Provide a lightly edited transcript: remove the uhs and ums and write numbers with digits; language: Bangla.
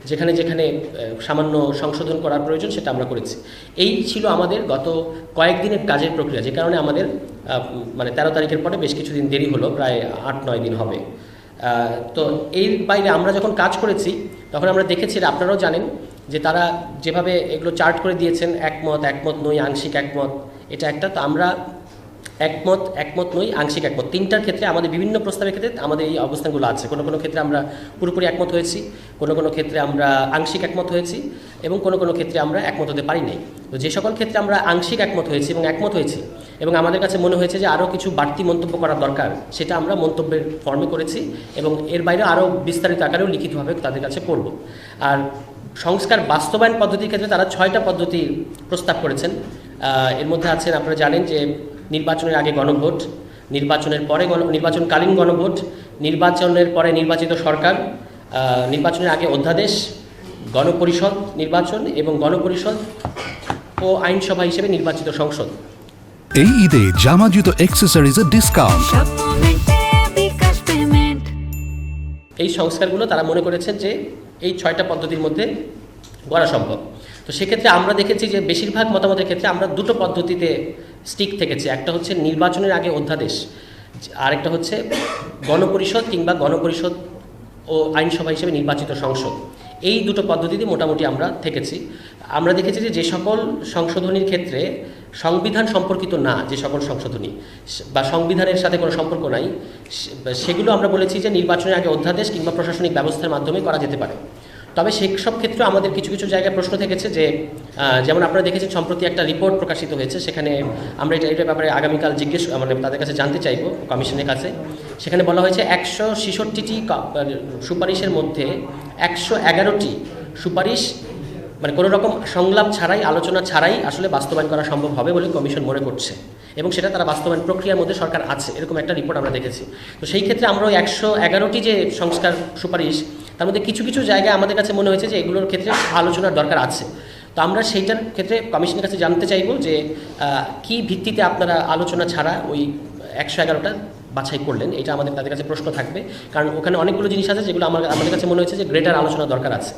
যেখানে যেখানে সামান্য সংশোধন করার প্রয়োজন সেটা আমরা করেছি। এই ছিল আমাদের গত কয়েকদিনের কাজের প্রক্রিয়া, যে কারণে আমাদের মানে 13 তারিখের পরে বেশ কিছুদিন দেরি হলো, প্রায় 8-9 দিন হবে। তো এর বাইরে আমরা যখন কাজ করেছি তখন আমরা দেখেছি, আপনারাও জানেন যে তারা যেভাবে এগুলো চার্ট করে দিয়েছেন, একমত নই, আংশিক একমত, এটা একটা। তো আমরা একমত নই, আংশিক একমত, তিনটার ক্ষেত্রে আমাদের বিভিন্ন প্রস্তাবের ক্ষেত্রে আমাদের এই অবস্থানগুলো আছে। কোনো ক্ষেত্রে আমরা পুরোপুরি একমত হয়েছি, কোনো ক্ষেত্রে আমরা আংশিক একমত হয়েছি, এবং কোনো ক্ষেত্রে আমরা একমত হতে পারি নাই। তো যে সকল ক্ষেত্রে আমরা আংশিক একমত হয়েছি এবং একমত হয়েছি এবং আমাদের কাছে মনে হয়েছে যে আরও কিছু বাড়তি মন্তব্য করা দরকার, সেটা আমরা মন্তব্যের ফর্মে করেছি এবং এর বাইরে আরও বিস্তারিত আকারেও লিখিতভাবে তাদের কাছে করব। আর সংস্কার বাস্তবায়ন পদ্ধতির ক্ষেত্রে তারা 6টা পদ্ধতি প্রস্তাব করেছেন। এর মধ্যে আছেন, আপনারা জানেন যে নির্বাচনের আগে গণভোট, নির্বাচনের পরে নির্বাচনকালীন গণভোট, নির্বাচনের পরে নির্বাচিত সরকার, নির্বাচনের আগে অধ্যাদেশ, গণপরিষদ নির্বাচন এবং গণপরিষদ ও আইনসভা হিসেবে নির্বাচিত সংসদ। এই ঈদে জামা জুতো অ্যাক্সেসরিজের ডিসকাউন্ট। এই সংস্কারগুলো তারা মনে করেছেন যে এই 6টা পদ্ধতির মধ্যে করা সম্ভব। তো সেক্ষেত্রে আমরা দেখেছি যে বেশিরভাগ মতামতের ক্ষেত্রে আমরা দুটো পদ্ধতিতে স্টিক থেকেছি। একটা হচ্ছে নির্বাচনের আগে অধ্যাদেশ, আরেকটা হচ্ছে গণপরিষদ কিংবা গণপরিষদ ও আইনসভা হিসেবে নির্বাচিত সংসদ। এই দুটো পদ্ধতিতে মোটামুটি আমরা থেকেছি। আমরা দেখেছি যে সকল সংশোধনীর ক্ষেত্রে সংবিধান সম্পর্কিত না, যে সকল সংশোধনী বা সংবিধানের সাথে কোনো সম্পর্ক নাই, সেগুলো আমরা বলেছি যে নির্বাচনের আগে অধ্যাদেশ কিংবা প্রশাসনিক ব্যবস্থার মাধ্যমে করা যেতে পারে। তবে সেই সব ক্ষেত্রে আমাদের কিছু জায়গায় প্রশ্ন থেকেছে যে, যেমন আপনারা দেখেছেন সম্প্রতি একটা রিপোর্ট প্রকাশিত হয়েছে, সেখানে আমরা এটার ব্যাপারে আগামীকাল মানে তাদের কাছে জানতে চাইব, কমিশনের কাছে। সেখানে বলা হয়েছে 166টি সুপারিশের মধ্যে 111টি সুপারিশ মানে কোনো রকম সংলাপ ছাড়াই, আলোচনা ছাড়াই আসলে বাস্তবায়ন করা সম্ভব হবে বলে কমিশন মনে করছে, এবং সেটা তারা বাস্তবায়ন প্রক্রিয়ার মধ্যে সরকার আছে, এরকম একটা রিপোর্ট আমরা দেখেছি। তো সেই ক্ষেত্রে আমরা 111টি যে সংস্কার সুপারিশ, তার মধ্যে কিছু জায়গায় আমাদের কাছে মনে হয়েছে যে এগুলোর ক্ষেত্রে আলোচনার দরকার আছে। তো আমরা সেইটার ক্ষেত্রে কমিশনের কাছে জানতে চাইব যে কি ভিত্তিতে আপনারা আলোচনা ছাড়া ওই 111টা বাছাই করলেন, এটা আমাদের তাদের কাছে প্রশ্ন থাকবে। কারণ ওখানে অনেকগুলো জিনিস আছে যেগুলো আমাদের কাছে মনে হয়েছে যে গ্রেটার আলোচনা দরকার আছে।